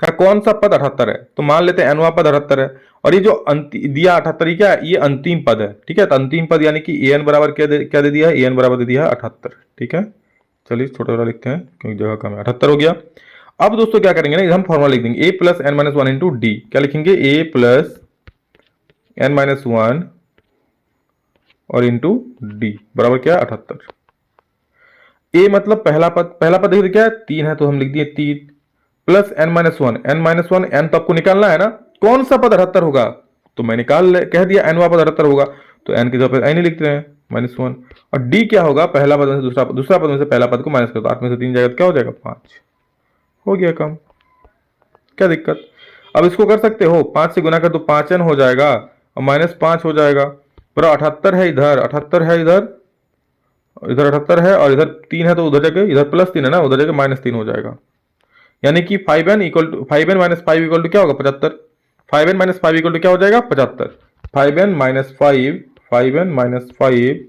है कौन सा पद 78 है, तो मान लेते हैं एनवा पद 78 है, और ये जो दिया 78 ही क्या है, ये अंतिम पद है। ठीक है, तो अंतिम पद यानी कि एन बराबर क्या दे दिया है, एन बराबर दे दिया है 78। ठीक है, चलिए छोटा छोटा लिखते हैं क्योंकि जगह कम है, 78 हो गया। अब दोस्तों क्या करेंगे ना, हम फॉर्मूला लिख देंगे, A plus N minus one into D. क्या लिखेंगे, A plus N minus one और इंटू डी बराबर क्या, 78। ए मतलब पहला पद देखिए क्या है, 3 है, तो हम लिख दिए 3 plus N minus one, n minus one, n तो आपको निकालना है ना, कौन सा पद 78 होगा, तो मैं कह दिया एनवा पद 78 होगा, तो एन की जगह पर एन ही लिखते हैं -1। और डी क्या होगा, पहला पद में से दूसरा पद में से पहला पद को माइनस कर दो, 8 में से 3 जाएगा तो क्या हो जाएगा, 5। हो गया काम, क्या दिक्कत। अब इसको कर सकते हो, 5 से गुना कर दो, 5n हो जाएगा और -5 हो जाएगा। पर 78 है इधर, 78 है इधर, इधर 78 है और इधर 3 है, तो उधर जाके इधर +3 है ना, उधर जाके -3 हो जाएगा। यानी कि 5n equal to 5n minus 5 equal to क्या होगा, 75। 5n माइनस 5 इक्वल टू क्या हो जाएगा, 75। 5n minus 5, 5n minus 5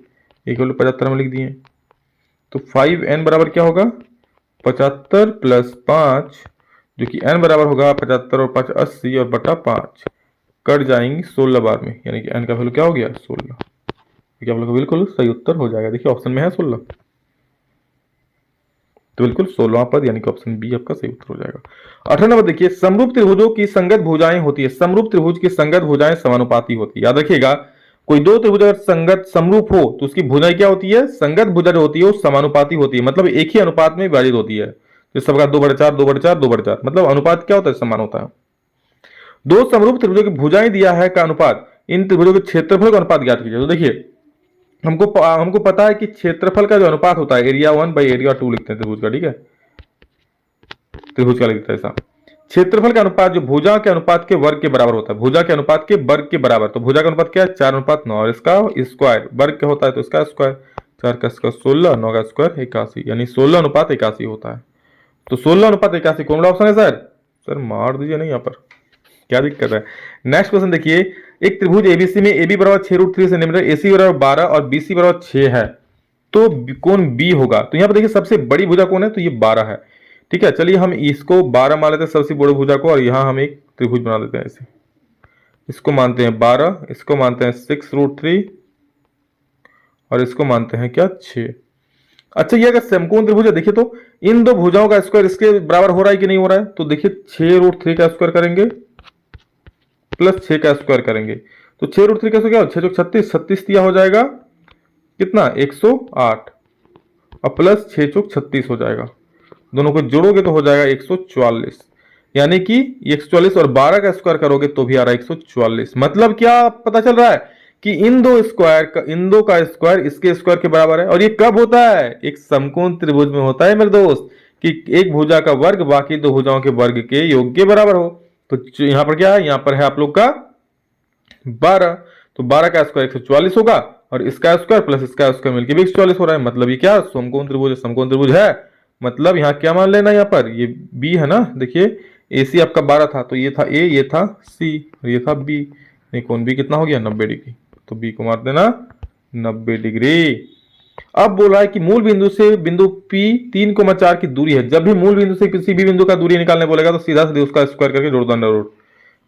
equal to 75 में लिख दिए। तो 5n बराबर क्या होगा, 75 प्लस 5, जो कि n बराबर होगा 75 और 5 80 और बटा 5 कट जाएंगे 16 बार में, यानी कि n का वैल्यू क्या हो गया, 16। देखिए आप लोग का बिल्कुल सही उत्तर हो जाएगा, देखिए ऑप्शन में है 16, तो बिल्कुल 16वां पद यानी कि ऑप्शन बी आपका सही उत्तर हो जाएगा। 18 नंबर देखिए, समरूप त्रिभुजों की संगत भुजाएं होती है, समरूप त्रिभुज की संगत भुजाएं समानुपाती होती है। याद रखिएगा, कोई दो त्रिभुज अगर संगत समरूप हो तो उसकी भुजाएं क्या होती है, संगत भुजा जो होती है वो समानुपाती होती है, मतलब एक ही अनुपात में विभाजित होती है। तो सबका 2/4 2/4 2/4, मतलब अनुपात क्या होता है, समान होता है। दो समरूप त्रिभुजों की भुजाएं दिया है का अनुपात, इन त्रिभुजों के क्षेत्रफल का अनुपात ज्ञात कीजिए। तो देखिए हमको पता है कि क्षेत्रफल का जो अनुपात होता है, एरिया 1 बाई एरिया 2 लिखते हैं त्रिभुज का। ठीक है, त्रिभुज का लिखता है ऐसा। क्षेत्रफल का अनुपात जो भुजा के अनुपात के वर्ग के बराबर होता है, भुजा के अनुपात के वर्ग के बराबर, तो भुजा का अनुपात क्या है, 4:9, और इसका स्क्वायर वर्ग क्या होता है, तो इसका स्क्वायर, 4 का स्क्वायर 16, 9 का स्क्वायर 81, यानी 16:81 होता है। तो 16:81 कौन सा ऑप्शन है सर, सर मार दीजिए नहीं यहाँ पर, क्या दिक्कत है। नेक्स्ट क्वेश्चन देखिए, एक त्रिभुज एबीसी में एबी बराबर 6√3 सेंटीमीटर, एसी बराबर 12 और बीसी बराबर 6 है, तो कौन बी होगा। तो यहाँ पर देखिए सबसे बड़ी भुजा कौन है, तो ये 12 है। ठीक है, चलिए हम इसको 12 मान लेते हैं सबसे बड़ी भुजा को, और यहां हम एक त्रिभुज बना देते हैं ऐसे। इसको मानते हैं 12, इसको मानते हैं 6√3 और इसको मानते हैं क्या, 6। अच्छा, ये अगर समकोण त्रिभुज है, देखिए तो इन दो भुजाओं का स्क्वायर इसके बराबर हो रहा है कि नहीं हो रहा है, तो देखिए 6√3 का स्क्वायर करेंगे प्लस 6 का स्क्वायर करेंगे, तो 6√3 कैसे, क्या 6 चौक 36, 36 दिया हो जाएगा कितना, 108, और प्लस 6 चौक 36 हो जाएगा, दोनों को जोड़ोगे तो हो जाएगा 144, यानी कि 144 और 12 का स्क्वायर करोगे तो भी आ रहा है 144। मतलब क्या पता चल रहा है कि इन दो का स्क्वायर इसके स्क्वायर के बराबर है। और ये कब होता है, एक समकोण त्रिभुज में होता है मेरे दोस्त, कि एक भुजा का वर्ग बाकी दो भुजाओं के वर्ग के योग के बराबर हो। तो यहां पर क्या है, यहां पर है आप लोग का 12, तो 12 का स्क्वायर 144 होगा, और इसका स्क्वायर प्लस इसका स्क्वायर मिलकर भी 144 हो रहा है, मतलब ये क्या समकोण त्रिभुज, समकोण त्रिभुज है। मतलब यहाँ क्या मान लेना, यहाँ पर ये बी है ना, देखिए ए सी आपका 12 था, तो ये था ए, ये था सी और ये था बी, नहीं कौन बी कितना हो गया, 90 डिग्री, तो बी को मार देना 90 डिग्री। अब बोला है कि मूल बिंदु से बिंदु पी 3,4 की दूरी है, जब भी मूल बिंदु से किसी भी बिंदु का दूरी निकालने बोलेगा तो सीधा सीधे उसका स्क्वायर करके जोड़ दो, अंडर रूट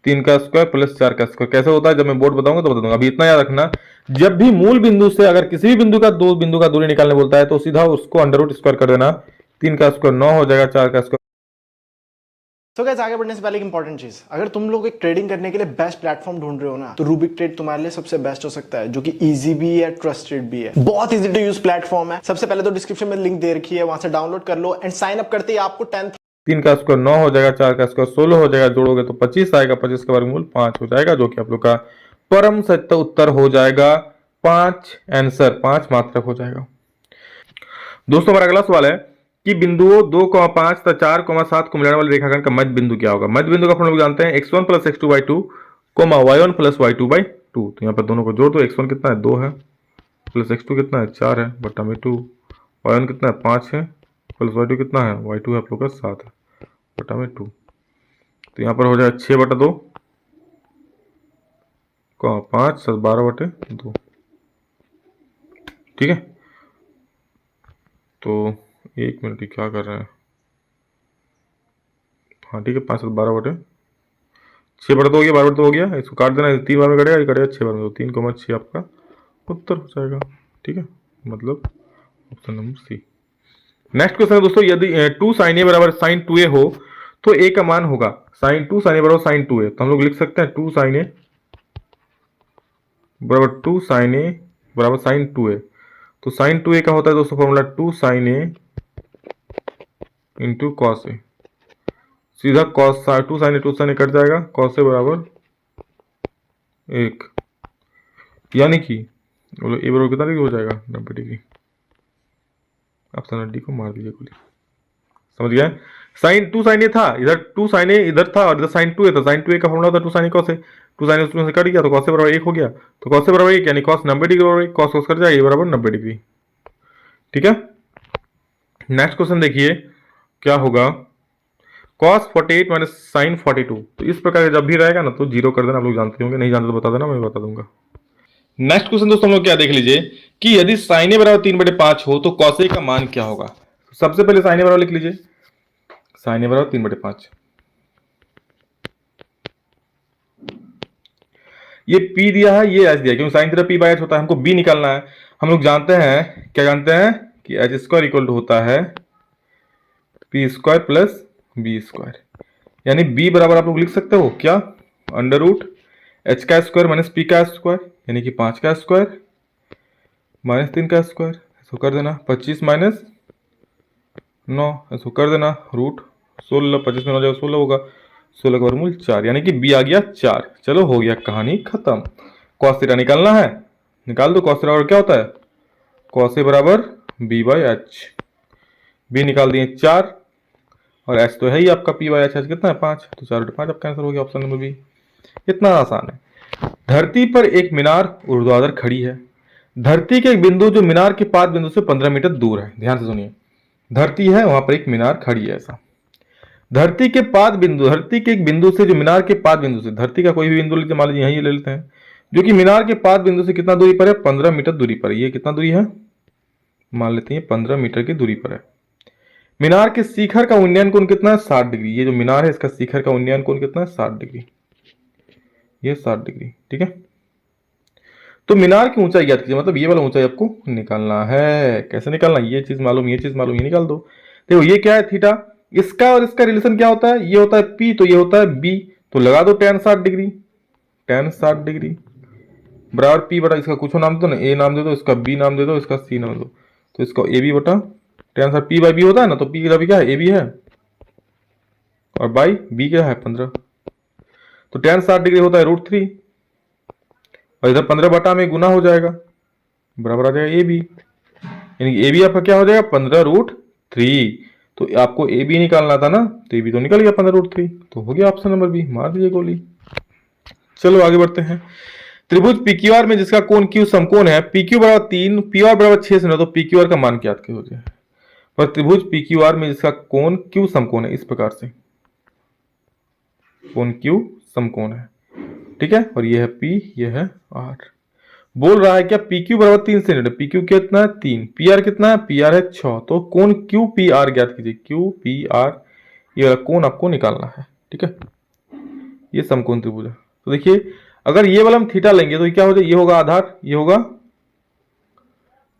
3 का स्क्वायर प्लस 4 का स्क्वायर। कैसे होता है जब मैं बोर्ड बताऊंगा तो बता दूंगा, अभी इतना याद रखना, जब भी मूल बिंदु से अगर किसी भी दो बिंदु का दूरी निकालने बोलता है तो सीधा उसको अंडर रूट स्क्वायर कर देना, 3 का स्क्वायर 9 हो जाएगा, 4 का स्क्वायर। तो गाइस आगे बढ़ने से पहले एक इंपॉर्टेंट चीज, अगर तुम लोग एक ट्रेडिंग करने के लिए बेस्ट प्लेटफॉर्म ढूंढ रहे हो ना, तो रूबिक ट्रेड तुम्हारे लिए सबसे बेस्ट हो सकता है, जो कि इजी भी है, ट्रस्टेड भी है, बहुत इजी टू यूज प्लेटफॉर्म है। सबसे पहले तो डिस्क्रिप्शन में लिंक दे रखी है, वहां से डाउनलोड कर लो एंड साइन अप करते ही आपको 10 3 का स्क्वायर 9 हो जाएगा, 4 का स्क्वायर 16 हो जाएगा, जोड़ोगे तो 25 आएगा, 25 का वर्गमूल 5 हो जाएगा, जो कि आप लोग का परम सत्य उत्तर हो जाएगा 5, आंसर 5 मात्रक हो जाएगा। दोस्तों हमारा अगला सवाल है कि बिंदुओं 2,5 तथा 4,7 को मिलाने वाले रेखाखंड का मध्य बिंदु क्या होगा। मध्य बिंदु का हम लोग जानते हैं x1 plus x2 by 2, y1 plus y2 by 2। तो यहाँ पर दोनों को जोड़ दो, x1 कितना है 2 है, प्लस x2 कितना है 4 है बटा में 2, y1 कितना है 5 है, प्लस y2 कितना है, y2 है आप लोग का 7 है बटा में 2। तो यहाँ पर हो जाएगा 6 बटा 2 को 5 7 12 बटे 2। ठीक है, तो 1 मिनट क्या कर रहे हैं, हाँ ठीक है, 5 7 12/6 हो गया, 12/2 हो गया। इसको काट देना, 3 बार में कटेगा, ये कटेगा 6 बार में, तो 3,6 आपका उत्तर हो जाएगा। ठीक है, मतलब option number C. Next question है दोस्तों, यदि 2 sin a बराबर sin 2a हो तो a का मान होगा sin 2 sin a बराबर sin 2a। तो हम लोग लिख सकते हैं 2 sin a बराबर 2 sin a बराबर sin 2a। तो sin 2a का होता है दोस्तों formula 2 sin a into cos A. सीधा कॉस 2 sin a कट जाएगा, कॉस ए बराबर 1, यानी कि बोलो ए बराबर कितना डिग्री हो जाएगा, 90 डिग्री। ऑप्शन डी को मार दीजिए गोली। समझ गया? साइन 2 sin a था, इधर 2 sin a इधर था और इधर sin 2a था। sin 2a का फॉर्मूला था 2 sin a cos a। 2 sin a 2 से कट गया तो cos a बराबर 1 हो गया। तो cos a बराबर 1 यानी cos 90 डिग्री बराबर 1, cos cos कट जाएगा, a बराबर 90 डिग्री। ठीक है, नेक्स्ट क्वेश्चन देखिए क्या होगा, cos 48 माइनस साइन 42। तो इस प्रकार जब भी रहेगा ना तो जीरो कर देना, आप लोग जानते होंगे, नहीं जानते तो बता देना, मैं बता दूंगा। नेक्स्ट क्वेश्चन दोस्तों हम लोग क्या देख लीजिए कि यदि sin a बराबर 3/5 हो तो cos a का मान क्या होगा। सबसे पहले sin a बराबर लिख लीजिए, sin a बराबर 3/5। ये p दिया है, ये h दिया है, क्योंकि sine theta p by h होता है, हमको b निकालना है। हम लोग जानते हैं, क्या जानते हैं कि h स्क्वायर इक्वल टू होता है p square plus b square, यानी b बराबर आप लोग लिख सकते हो क्या, अंडर रूट h का स्क्वायर माइनस p का स्क्वायर, यानी कि 5 का स्क्वायर माइनस 3 का स्क्वायर। इसको कर देना 25 माइनस 9, इसको कर देना रूट 16, 25 में 9 जाएगा 16 होगा, 16 का वर्गमूल 4, यानी कि b आ गया 4। चलो हो गया, कहानी खत्म। cos थीटा निकालना है, निकाल दो। cos थीटा बराबर क्या होता है, cos a बराबर b बाई एच। b निकाल दिए 4 और h तो है ही आपका p बाई एच, कितना है 5, तो 4/5 आपका आंसर हो गया ऑप्शन नंबर बी। इतना आसान है। धरती पर एक मीनार ऊर्ध्वाधर खड़ी है। धरती के एक बिंदु जो मीनार के पाद बिंदु से 15 मीटर दूर है, ध्यान से सुनिए, धरती है वहां पर एक मीनार खड़ी है ऐसा। धरती के एक बिंदु से, जो मीनार के पाद बिंदु से, धरती का कोई भी बिंदु लेते, मान लीजिए यहीं ले लेते हैं, जो कि मीनार के पाद बिंदु से कितना दूरी पर है, 15 मीटर दूरी पर है। ये कितना दूरी है, मान लेते हैं 15 मीटर की दूरी पर है। मीनार के शिखर का उन्नयन कोण कितना है, 60 डिग्री। ये जो मीनार है इसका शिखर का उन्नयन कोण कितना है, 60 डिग्री, ये 60 डिग्री। ठीक है, तो मीनार की ऊंचाई याद कीजिए, मतलब ये वाला ऊंचाई आपको निकालना है। कैसे निकालना, ये चीज मालूम, ये चीज मालूम, ये निकाल दो। देखो ये क्या है थीटा, इसका और इसका रिलेशन क्या होता है, ये होता है पी तो ये होता है बी, तो लगा दो tan 60 डिग्री, tan 60 डिग्री बराबर पी बटा, इसका कुछ नाम दे दो ना, ए नाम दे दो, इसका बी नाम दे दो, इसका सी नाम दे दो, तो इसका ए बी बटा tan 60, पी बाई बी होता है ना, तो पी का भी क्या है, ए बी है, और बाई बी क्या है 15, तो tan 60 डिग्री होता है √3, और इधर 15 में गुना हो जाएगा, बराबर आ जाएगा ए बी, यानी ए बी आपका क्या हो जाएगा 15√3। तो आपको ए बी निकालना था ना, तो ए बी तो निकल गया 15√3, तो हो गया ऑप्शन नंबर बी, मार दीजिए गोली। चलो आगे बढ़ते हैं। त्रिभुज पीक्यूआर में जिसका कोण क्यू समकोण है, पीक्यू बराबर 3, पीआर बराबर 6 से, तो पीक्यूआर का मान क्या हो जाए, पर त्रिभुज पीक्यूआर में जिसका कोण क्यू समकोण है, इस प्रकार से कोण क्यू समकोण है। ठीक है, और ये है P, ये है R। बोल रहा है क्या PQ बराबर 3 सेंटीमीटर, PQ कितना है 3, PR कितना है, PR है 6, तो कोण QPR ज्ञात कीजिए, QPR ये वाला कोण आपको निकालना है। ठीक है, ये समकोण त्रिभुज है। तो देखिए अगर ये वाला हम थीटा लेंगे तो ये क्या हो जाए, ये होगा आधार, ये होगा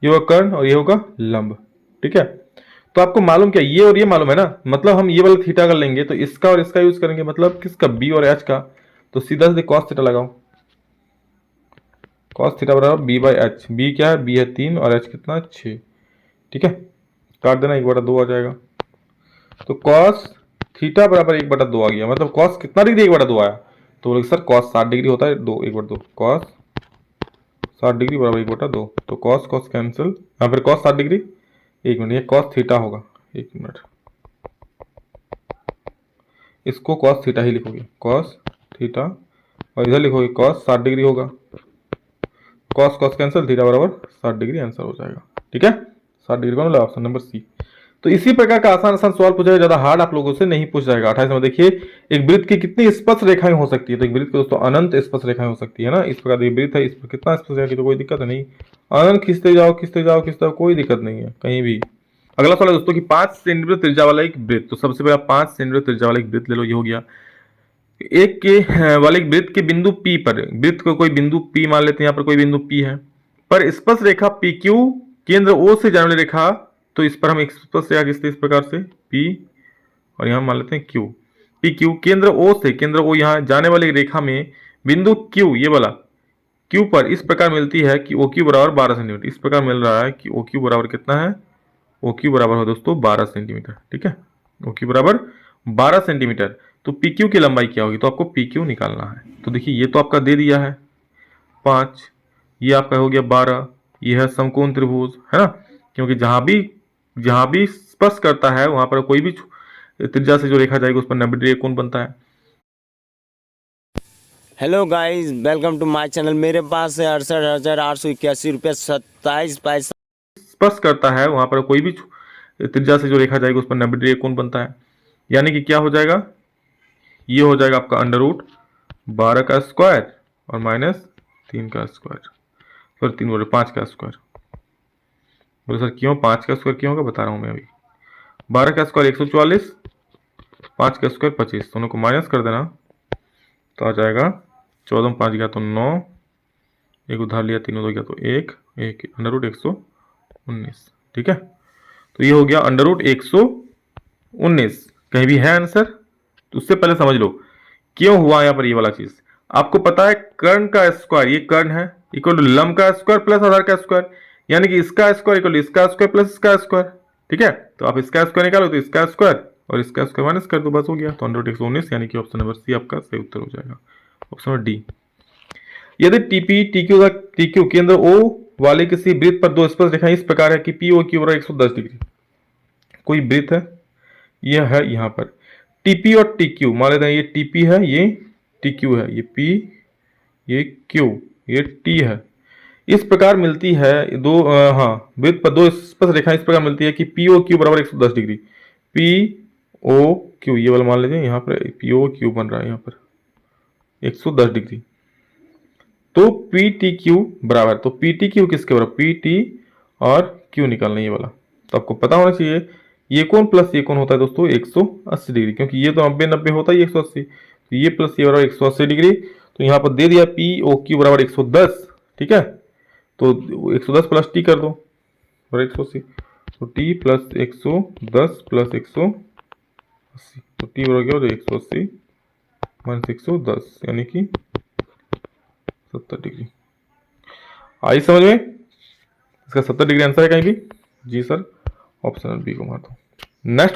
कर्ण, और ये होगा लंब। ठीक है, तो आपको मालूम क्या, ये और ये मालूम है ना, मतलब हम ये वाला थीटा अगर लेंगे तो इसका और इसका यूज करेंगे, मतलब किसका, B और H का, तो सीधा सीधे cos थीटा लगाओ, cos थीटा बराबर B बाई एच। B क्या है, B है 3 और H कितना है 6। ठीक है, काट देना, 1/2 आ जाएगा, तो cos थीटा बराबर 1/2 आ गया, मतलब cos कितना डिग्री 1/2 आया, तो बोले सर cos 60 डिग्री होता है 1/2, cos 60 डिग्री बराबर 1/2, तो cos cos कैंसिल, या फिर cos 60 डिग्री, 1 मिनट, ये cos थीटा होगा, 1 मिनट, इसको cos थीटा ही लिखोगे, cos थीटा, और इधर लिखोगे cos 60 डिग्री होगा, cos cos कैंसिल, थीटा बराबर 60 डिग्री, आंसर हो जाएगा। ठीक है, 60 डिग्री कौन, ऑप्शन नंबर सी। तो इसी प्रकार का आसान आसान सवाल पूछा जाएगा, ज्यादा हार्ड आप लोगों से नहीं पूछ जाएगा। 28 में देखिए एक वृत्त की कितनी स्पर्श रेखाएं हो सकती है, तो एक वृत्त की दोस्तों अनंत स्पर्श रेखाएं हो सकती है ना, इस प्रकार ये वृत्त है, इस पर कितना स्पर्श रेखा की तो कोई दिक्कत नहीं, अनंत खींचते जाओ खींचते जाओ खींचते जाओ, कोई दिक्कत नहीं है कहीं भी, अगला सवाल है दोस्तों कि 5 सेंटीमीटर त्रिज्या वाला एक वृत्त, तो सबसे पहले 5 सेंटीमीटर त्रिज्या वाला एक वृत्त ले लो, ये हो गया। एक के वाले एक वृत्त के बिंदु P पर, वृत्त को कोई बिंदु P मान लेते हैं, यहाँ पर कोई बिंदु P है, पर स्पर्श रेखा PQ केंद्र O से जाने वाली रेखा, तो इस पर हम एक स्पर्श रेखा खींचते हैं इस प्रकार से P, और यहाँ मान लेते हैं Q। PQ केंद्र O से, केंद्र O यहाँ जाने वाली रेखा में बिंदु Q, ये वाला Q पर इस प्रकार मिलती है कि OQ बराबर 12 सेंटीमीटर। इस प्रकार मिल रहा है कि OQ बराबर कितना है, OQ बराबर है दोस्तों 12 सेंटीमीटर। ठीक है, OQ बराबर 12 सेंटीमीटर। तो PQ की लंबाई क्या होगी, तो आपको PQ निकालना है। तो देखिए ये तो आपका दे दिया है 5, ये आपका हो गया 12, ये है समकोण त्रिभुज, है ना, क्योंकि जहां भी स्पर्श करता है वहां पर कोई भी त्रिज्या से जो रेखा जाएगी उस पर 90 डिग्री कोण बनता है। Hello guys, welcome to my channel. मेरे पास है 68,881 रुपये 27 पैसा। स्पर्श करता है वहां पर कोई भी त्रिज्या से जो रेखा जाएगी उस पर 90 डिग्री कोण बनता है, यानी कि क्या हो जाएगा, ये हो जाएगा आपका अंडर रूट 12 का स्क्वायर और माइनस 3 का स्क्वायर, फिर 3 बोले 5 का स्क्वायर। बोले सर क्यों 5 का स्क्वायर क्यों होगा, बता रहा हूं मैं अभी। 12 का स्क्वायर 144, 5 का स्क्वायर 25, दोनों को माइनस कर देना तो आ जाएगा 14 में 5 गया तो 9, एक उधार लिया 3 उधर गया तो 1, अंडर रूट 119। ठीक है, तो ये हो गया अंडर रूट 119। कहीं भी है आंसर, तो उससे पहले समझ लो क्यों हुआ यहाँ पर ये वाला चीज। आपको पता है कर्ण का स्क्वायर, ये कर्ण है, इक्वल टू लंब का स्क्वायर प्लस आधार का स्क्वायर, यानी कि इसका स्क्वायर इक्वल टू इसका स्क्वायर प्लस इसका स्क्वायर। ठीक है, तो आप इसका स्क्वायर निकालो तो इसका स्क्वायर और इसका स्क्वायर माइनस कर दो, बस हो गया। तो अंडर रूट 119 यानी कि ऑप्शन नंबर सी आपका सही उत्तर हो जाएगा, ऑप्शन नंबर डी। यदि टीपी टीक्यू केंद्र O वाले किसी वृत्त पर दो स्पर्श रेखाएं इस प्रकार है कि POQ बराबर 110 डिग्री, कोई वृत्त है, यह है यहाँ पर TP और TQ, मान लेते हैं ये TP है, ये TQ है, ये P, ये Q, ये T है। इस प्रकार मिलती है वृत्त पर दो स्पर्श रेखाएं इस प्रकार मिलती है कि POQ बराबर 110 डिग्री। POQ ये वाला मान लीजिए, यहाँ पर POQ बन रहा है यहाँ पर 110 डिग्री। तो PTQ बराबर, तो PTQ किसके बराबर, PT और Q निकालना ये वाला। तो आपको पता होना चाहिए ये कोण प्लस ये कोण होता है दोस्तों 180 डिग्री, क्योंकि ये तो 90 होता है, ये 180, तो ये प्लस ये बराबर 180 डिग्री। तो यहाँ पर दे दिया POQ बराबर 110। ठीक है, तो 110 प्लस T कर दो बराबर 180, तो T प्लस 110 प्लस 180, तो T बराबर क्या हो जाएगा 180 माइनस 110 यानी कि 70 डिग्री। आई समझ में, इसका 70 डिग्री आंसर है कहीं भी, जी सर, ऑप्शन बी को मार दो। नेक्स्ट